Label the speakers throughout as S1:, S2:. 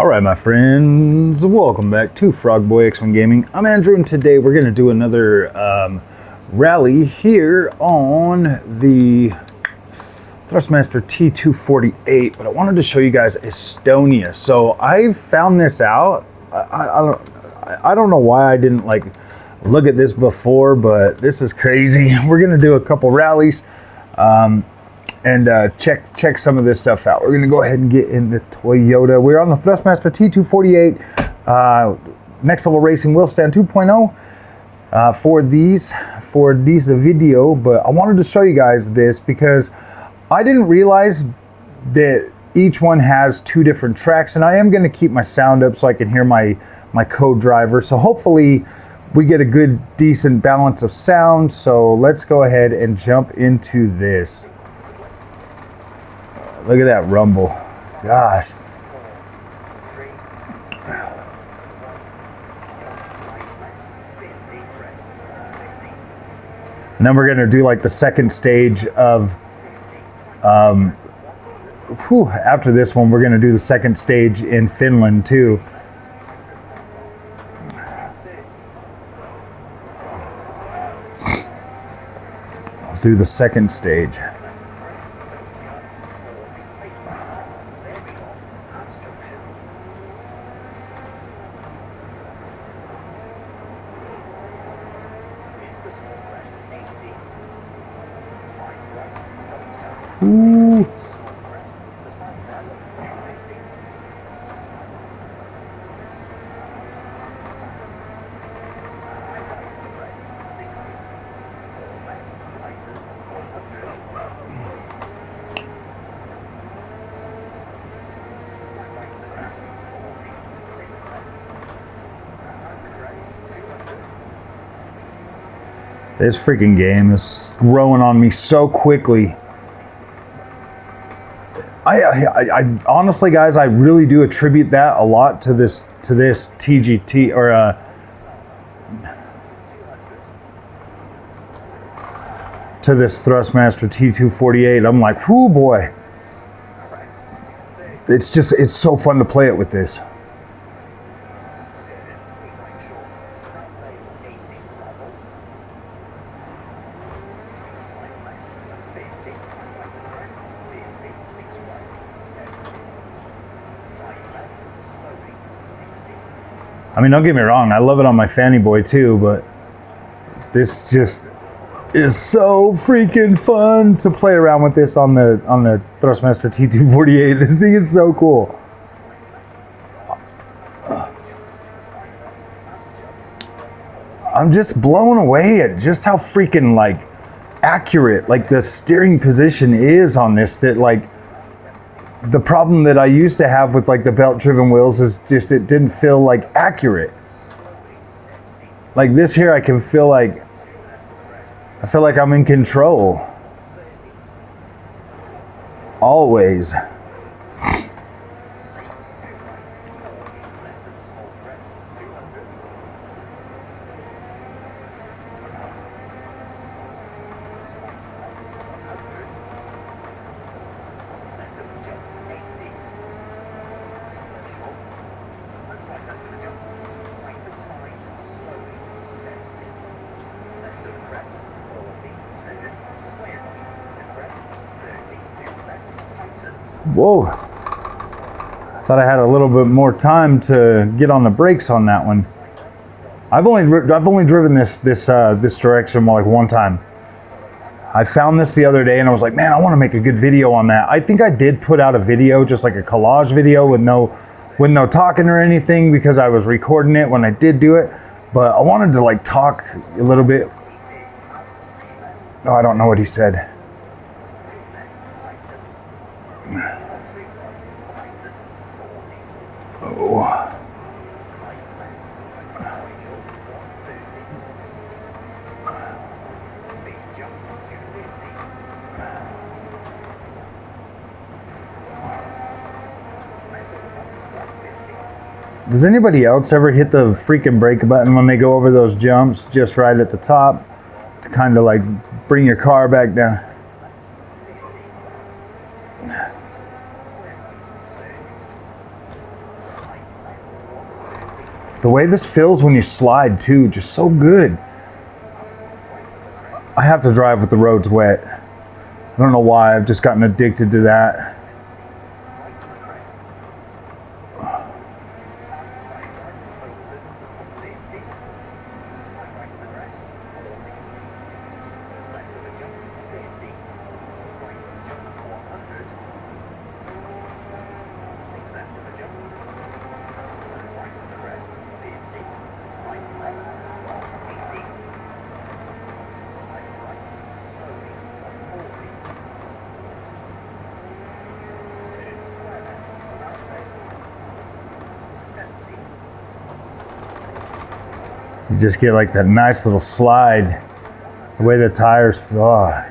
S1: Alright my friends, welcome back to Frogboy X1 Gaming. I'm Andrew and today we're going to do another rally here on the Thrustmaster T248, but I wanted to show you guys Estonia. So I found this out. I don't know why I didn't like look at this before, but this is crazy. We're going to do a couple rallies and check some of this stuff out. We're going to go ahead and get in the Toyota. We're on the Thrustmaster T248 Next Level Racing Wheel Stand 2.0 for these video, but I wanted to show you guys this because I didn't realize that each one has two different tracks, and I am going to keep my sound up so I can hear my co-driver. So hopefully we get a good, decent balance of sound. So let's go ahead and jump into this. Look at that rumble. Gosh. And then we're going to do like the second stage of, after this one, we're going to do the second stage in Finland too. I'll do the second stage. Ooh. This freaking game is growing on me so quickly. I honestly, guys, I really do attribute that a lot to this TGT or to this Thrustmaster T248. I'm like, whoo boy, it's so fun to play it with this. I mean, don't get me wrong, I love it on my Fanny Boy too, but this just is so freaking fun to play around with this on the Thrustmaster T248. This thing is so cool. I'm just blown away at just how freaking like accurate like the steering position is on this. That like the problem that I used to have with like the belt driven wheels is just it didn't feel like accurate. Like this here, I can feel like I'm in control always. Whoa, I thought I had a little bit more time to get on the brakes on that one. I've only driven this direction like one time. I found this the other day and I was like, man, I want to make a good video on that. I think I did put out a video, just like a collage video with no talking or anything, because I was recording it when I did do it. But I wanted to like talk a little bit. Oh, I don't know what he said. Oh. Does anybody else ever hit the freaking brake button when they go over those jumps just right at the top to kind of like bring your car back down? The way this feels when you slide too, just so good. I have to drive with the roads wet. I don't know why, I've just gotten addicted to that. You just get like that nice little slide. The way the tires feel. Oh.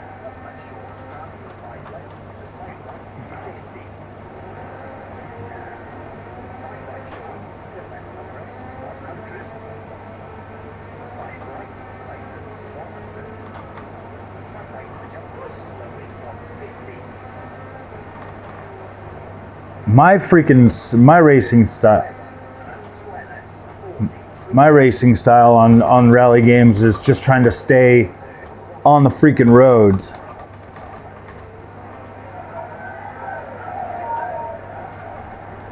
S1: My racing style on rally games is just trying to stay on the freaking roads.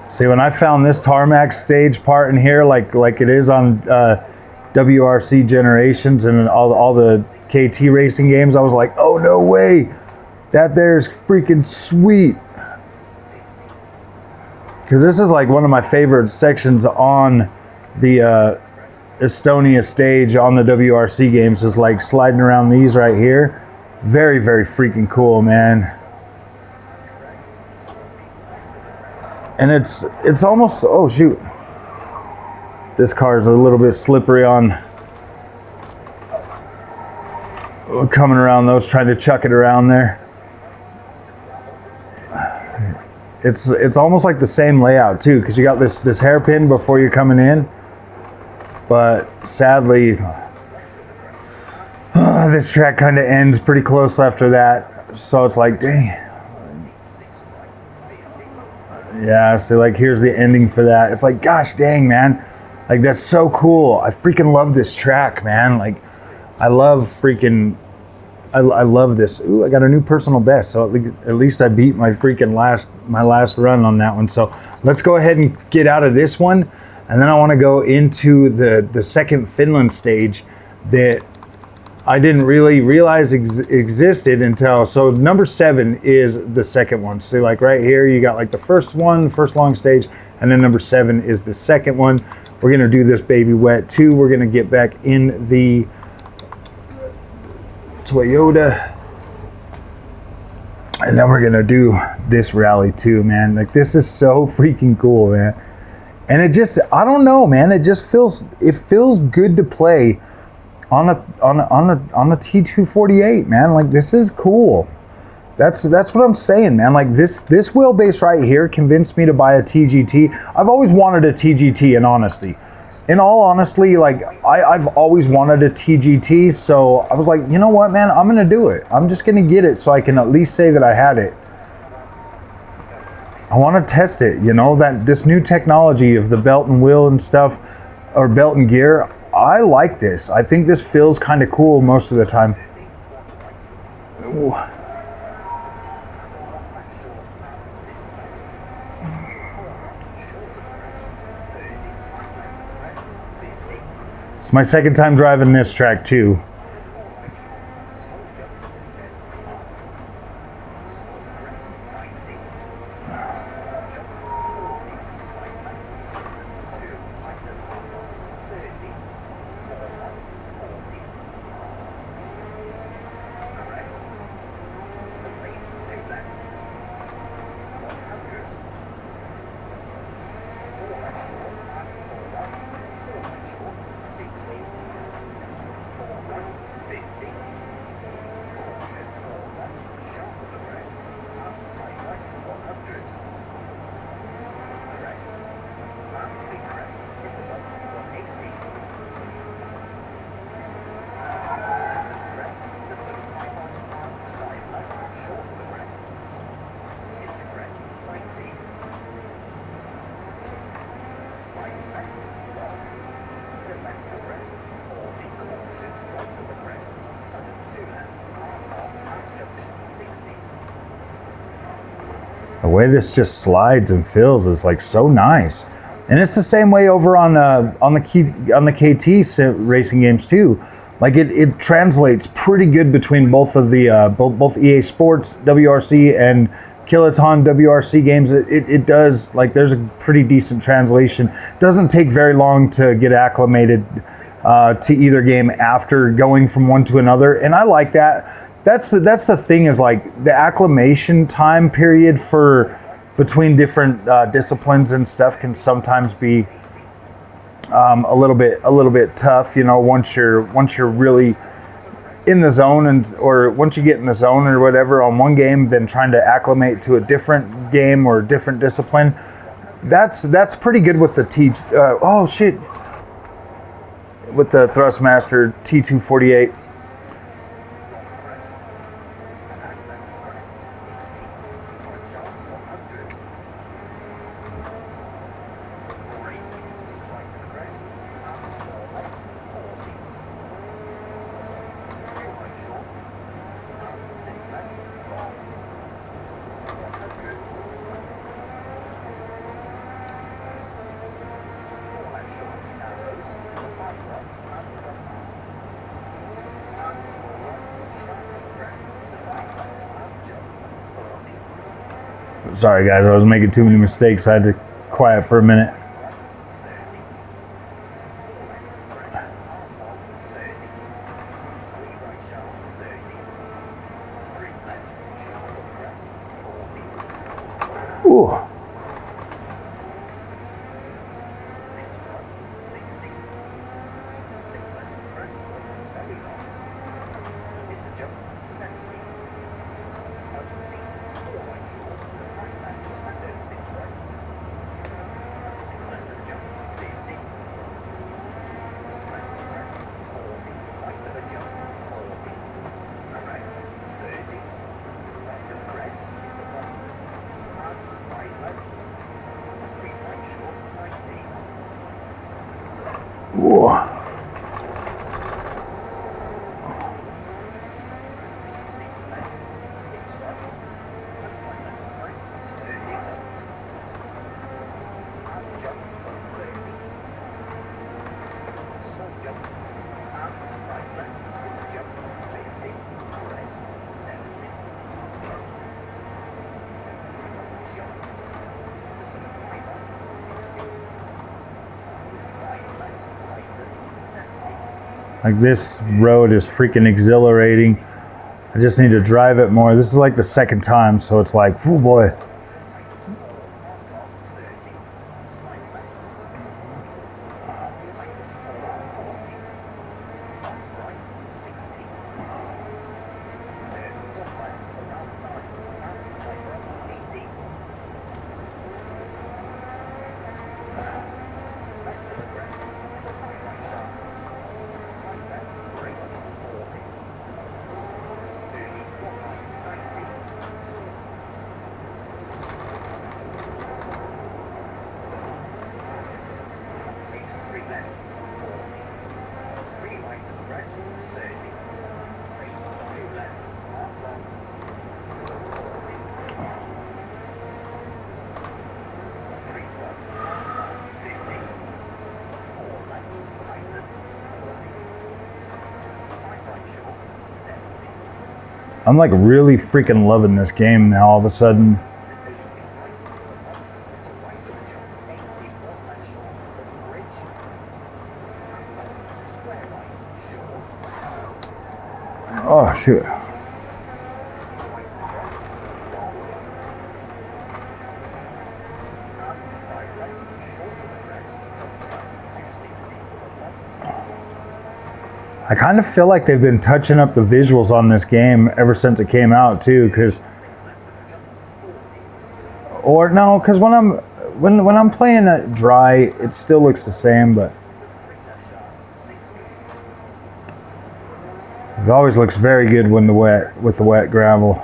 S1: See, when I found this tarmac stage part in here, like it is on WRC Generations and all the KT racing games, I was like, oh no way, that there's freaking sweet. Because this is like one of my favorite sections on the Estonia stage on the WRC games, is like sliding around these right here. Very, very freaking cool, man. And it's almost, oh shoot. This car is a little bit slippery on coming around those, trying to chuck it around there. It's almost like the same layout too, because you got this hairpin before you're coming in. But sadly, this track kind of ends pretty close after that. So it's like, dang. Yeah, so like here's the ending for that. It's like, gosh dang, man. Like that's so cool. I freaking love this track, man. Like I love freaking, I love this. Ooh, I got a new personal best. So at least I beat my freaking last run on that one. So let's go ahead and get out of this one. And then I want to go into the second Finland stage that I didn't really realize existed until, so number 7 is the second one. So like right here, you got like the first one, first long stage, and then number 7 is the second one. We're going to do this baby wet too. We're going to get back in the Toyota. And then we're going to do this rally too, man. Like this is so freaking cool, man. And it just, I don't know, man. It just feels good to play on a T248, man. Like this is cool. That's what I'm saying, man. Like this wheelbase right here convinced me to buy a TGT. I've always wanted a TGT, in honesty. In all honesty, like I've always wanted a TGT, so I was like, you know what, man, I'm gonna do it. I'm just gonna get it so I can at least say that I had it. I want to test it, you know, that this new technology of the belt and wheel and stuff, or belt and gear. I like this. I think this feels kind of cool most of the time. Ooh. It's my second time driving this track too. The way this just slides and feels is like so nice, and it's the same way over on the KT racing games too. Like it translates pretty good between both of the both EA Sports WRC and Kiloton WRC games. It does, like, there's a pretty decent translation. Doesn't take very long to get acclimated to either game after going from one to another, and I like that. That's the thing, is like the acclimation time period for between different disciplines and stuff can sometimes be a little bit tough, you know, once you're really in the zone, or once you get in the zone or whatever on one game, then trying to acclimate to a different game or different discipline. That's pretty good with the with the Thrustmaster T248. Sorry guys, I was making too many mistakes. I had to quiet for a minute. Ooh. Whoa. Like, this road is freaking exhilarating. I just need to drive it more. This is like the second time, so it's like, oh boy. I'm like really freaking loving this game now all of a sudden. Oh shoot. I kind of feel like they've been touching up the visuals on this game ever since it came out too, because when I'm playing it dry, it still looks the same, but it always looks very good when with the wet gravel.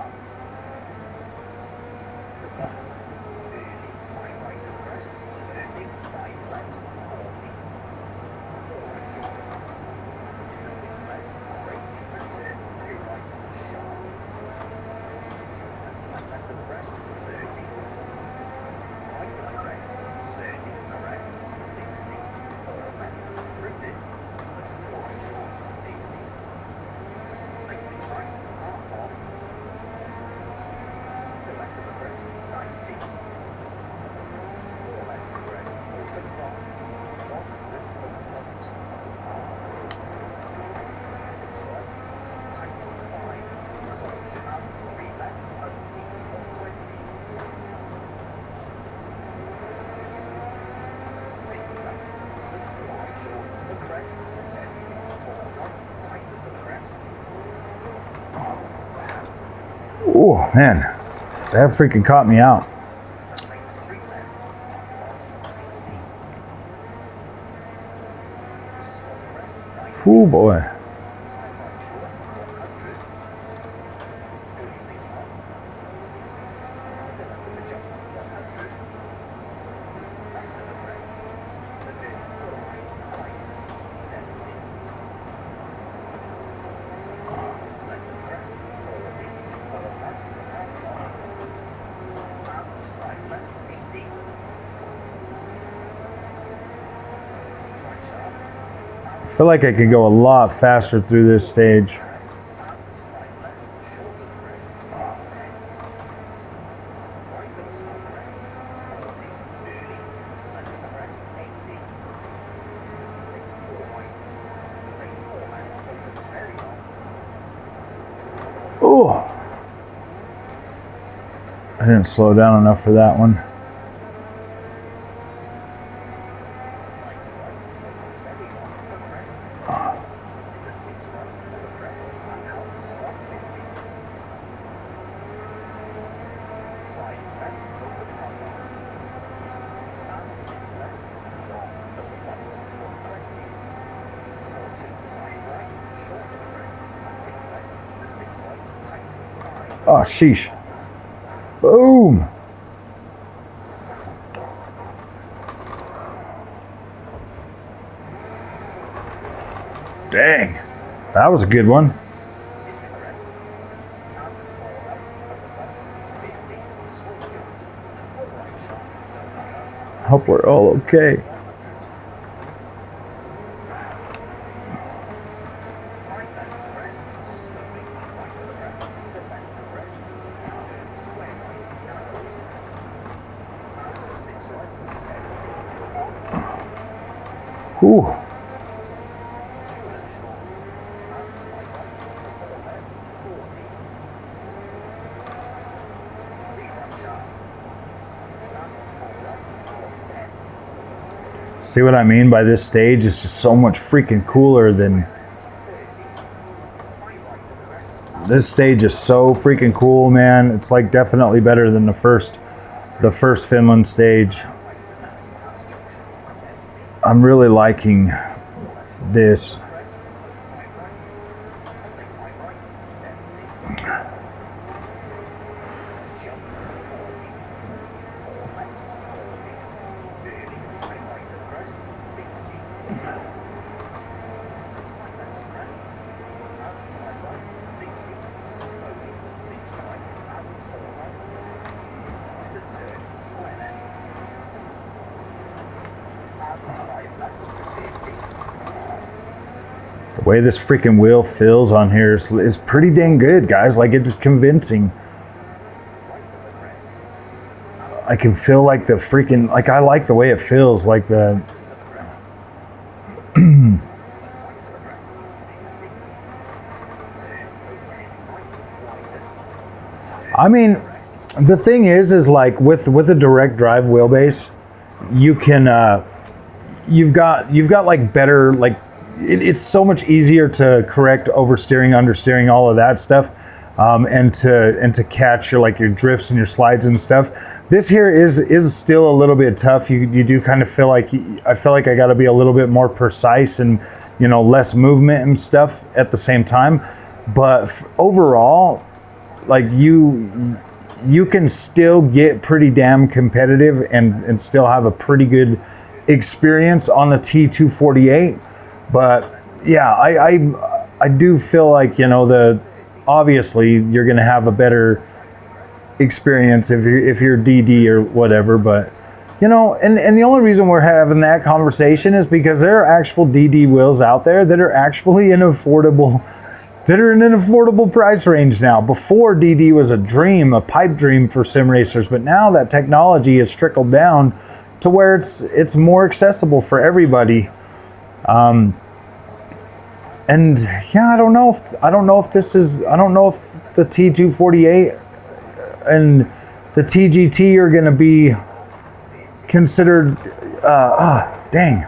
S1: Oh man, that freaking caught me out. Oh boy. I feel like I could go a lot faster through this stage. Oh, I didn't slow down enough for that one. Oh, sheesh. Boom. Dang. That was a good one. Hope we're all okay. Ooh. See what I mean by this stage? It's just so much freaking cooler than... This stage is so freaking cool, man. It's like definitely better than the first Finland stage. I'm really liking this. The way this freaking wheel feels on here is pretty dang good, guys. Like, it's convincing. I can feel like the freaking, like, I like the way it feels, like the... I mean, the thing is like with a direct drive wheelbase, you can, you've got like better, like, it's so much easier to correct oversteering, understeering, all of that stuff, and to catch your drifts and your slides and stuff. This here is still a little bit tough. You do kind of feel like, I feel like I got to be a little bit more precise and, you know, less movement and stuff at the same time. But overall, like you can still get pretty damn competitive and still have a pretty good experience on the T248. But yeah, I do feel like, you know, obviously you're going to have a better experience if you're DD or whatever. But, you know, and the only reason we're having that conversation is because there are actual DD wheels out there that are actually in an affordable price range now. Before, DD was a dream, a pipe dream for sim racers, but now that technology has trickled down to where it's more accessible for everybody. And yeah, I don't know if the T248 and the TGT are going to be considered. Dang!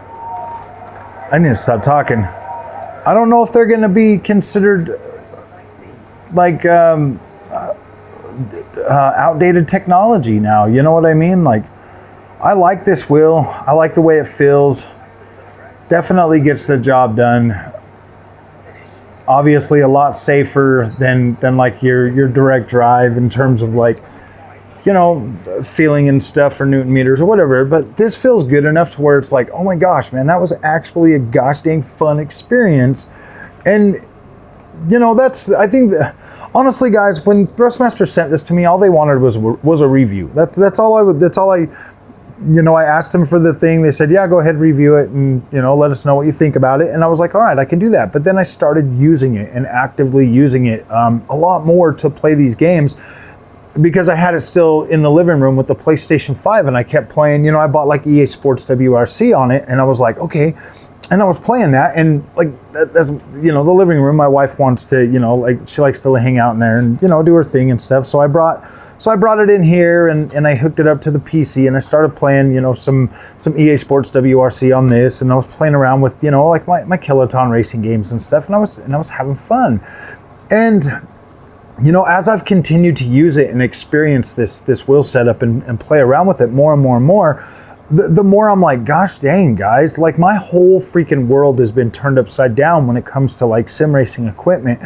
S1: I need to stop talking. I don't know if they're going to be considered like outdated technology now. You know what I mean? Like, I like this wheel. I like the way it feels. Definitely gets the job done. Obviously a lot safer than like your direct drive in terms of like, you know, feeling and stuff for Newton meters or whatever, but this feels good enough to where it's like, oh my gosh, man, that was actually a gosh dang fun experience. And you know, I think honestly guys, when Thrustmaster sent this to me, all they wanted was a review. That's all I you know, I asked them for the thing. They said, yeah, go ahead, review it, and, you know, let us know what you think about it. And I was like, all right, I can do that. But then I started using it and actively using it a lot more to play these games, because I had it still in the living room with the PlayStation 5, and I kept playing. You know, I bought like EA Sports WRC on it, and I was like, okay. And I was playing that, and like, as you know, the living room, my wife wants to, you know, like, she likes to hang out in there and, you know, do her thing and stuff. So I brought it in here, and I hooked it up to the PC, and I started playing, you know, some EA Sports WRC on this, and I was playing around with, you know, like my Kiloton racing games and stuff, and I was having fun. And you know, as I've continued to use it and experience this wheel setup and play around with it more and more and more, the more I'm like, gosh dang guys, like my whole freaking world has been turned upside down when it comes to like sim racing equipment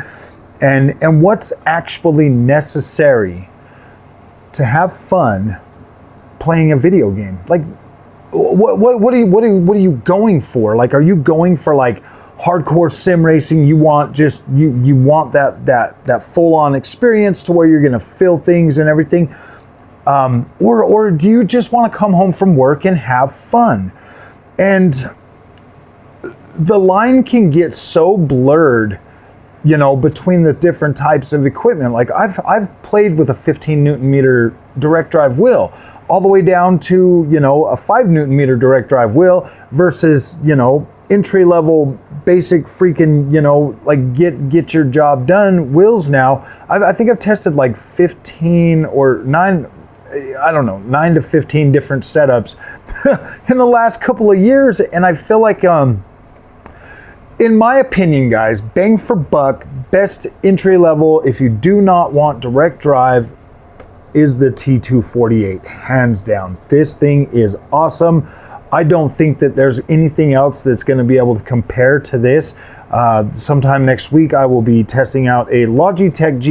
S1: and what's actually necessary to have fun playing a video game. Like, what are you going for? Like, are you going for like hardcore sim racing? You want just you want that full on experience to where you're gonna feel things and everything, or do you just want to come home from work and have fun? And the line can get so blurred, you know, between the different types of equipment. Like I've played with a 15 Newton meter direct drive wheel, all the way down to, you know, a 5 Newton meter direct drive wheel versus, you know, entry level basic freaking, you know, like get your job done wheels now. I think I've tested like 15 or 9, I don't know, 9 to 15 different setups in the last couple of years, and I feel like in my opinion, guys, bang for buck, best entry level if you do not want direct drive is the T248, hands down. This thing is awesome. I don't think that there's anything else that's going to be able to compare to this. Sometime next week, I will be testing out a Logitech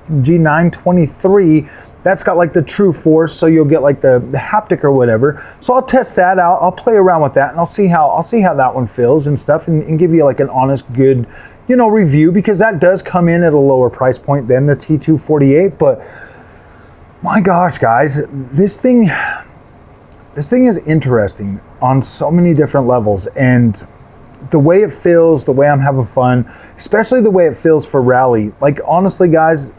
S1: G923. That's got like the True Force, so you'll get like the haptic or whatever. So I'll test that out. I'll play around with that, and I'll see how that one feels and stuff, and give you like an honest, good, you know, review, because that does come in at a lower price point than the T248. But my gosh, guys, this thing is interesting on so many different levels, and the way it feels, the way I'm having fun, especially the way it feels for rally. Like, honestly, guys,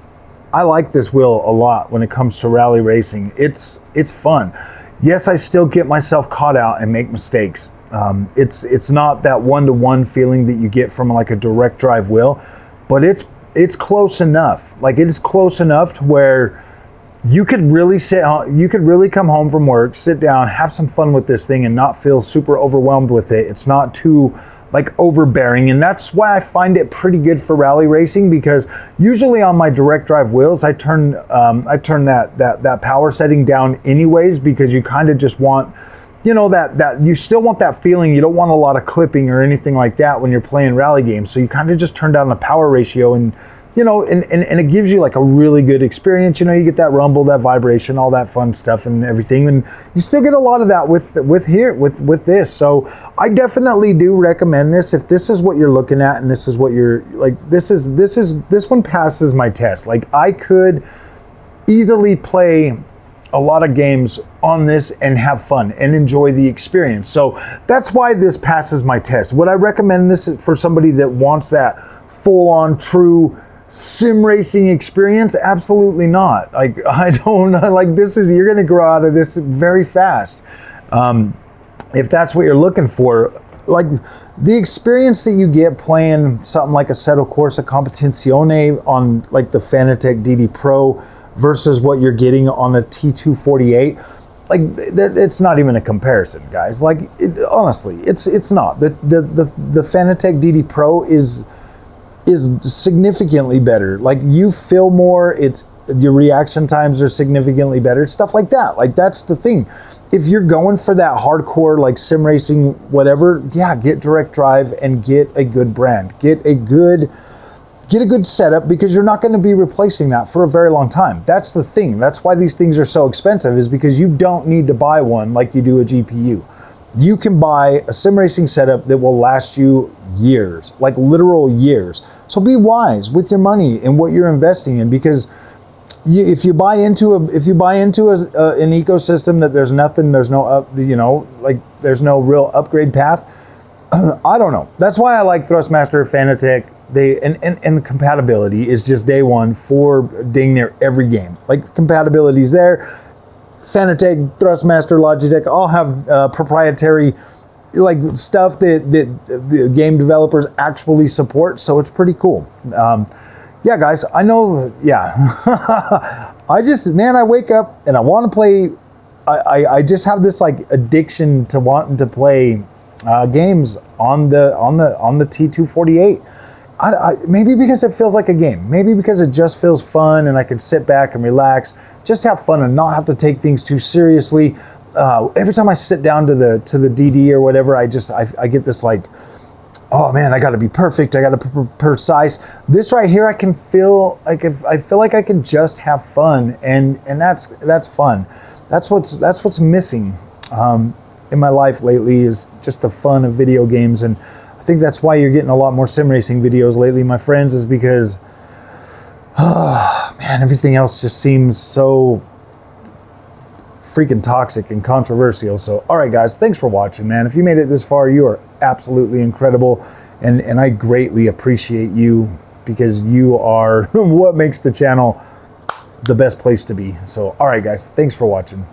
S1: I like this wheel a lot when it comes to rally racing. It's fun. Yes, I still get myself caught out and make mistakes. It's not that one-to-one feeling that you get from like a direct drive wheel, but it's close enough. Like, it is close enough to where you could really come home from work, sit down, have some fun with this thing, and not feel super overwhelmed with it. It's not too like overbearing, and that's why I find it pretty good for rally racing, because usually on my direct drive wheels, I turn that power setting down anyways, because you kind of just want, you know, that you still want that feeling. You don't want a lot of clipping or anything like that when you're playing rally games, so you kind of just turn down the power ratio, and you know, and it gives you like a really good experience. You know, you get that rumble, that vibration, all that fun stuff and everything, and you still get a lot of that with this. So I definitely do recommend this if this is what you're looking at, and this is what you're like. This one passes my test. Like, I could easily play a lot of games on this and have fun and enjoy the experience. So that's why this passes my test. Would I recommend this for somebody that wants that full-on true sim racing experience? Absolutely not. Like, I don't know, like, you're gonna grow out of this very fast. If that's what you're looking for, like the experience that you get playing something like a Assetto Corsa Competizione on like the Fanatec DD Pro versus what you're getting on a T248, like, it's not even a comparison, guys. Like, honestly, it's not. The Fanatec DD Pro is significantly better. Like, you feel more. It's your reaction times are significantly better, stuff like that. Like, that's the thing. If you're going for that hardcore, like sim racing, whatever, yeah, get direct drive and get a good brand. Get a good setup, because you're not going to be replacing that for a very long time. That's the thing. That's why these things are so expensive, is because you don't need to buy one like you do a GPU. You can buy a sim racing setup that will last you years, like literal years. So be wise with your money and what you're investing in, because if you buy into an ecosystem that there's nothing, there's no there's no real upgrade path. I don't know. That's why I like Thrustmaster, Fanatec. And the compatibility is just day one for dang near every game. Like, the compatibility's there. Fanatec, Thrustmaster, Logitech all have proprietary like stuff that the game developers actually support, so it's pretty cool. Yeah, guys, I know. Yeah, I wake up and I want to play. I just have this like addiction to wanting to play games on the T248. Maybe because it feels like a game. Maybe because it just feels fun and I can sit back and relax, just have fun and not have to take things too seriously. Every time I sit down to the DD or whatever, I get this like, oh man, I got to be perfect. I got to be precise. This right here, I feel like I can just have fun, and that's fun. That's what's missing in my life lately, is just the fun of video games. And I think that's why you're getting a lot more sim racing videos lately, my friends, is because, oh man, everything else just seems so freaking toxic and controversial. So, all right, guys, thanks for watching, man. If you made it this far, you are absolutely incredible, and I greatly appreciate you, because you are what makes the channel the best place to be. So, all right, guys, thanks for watching.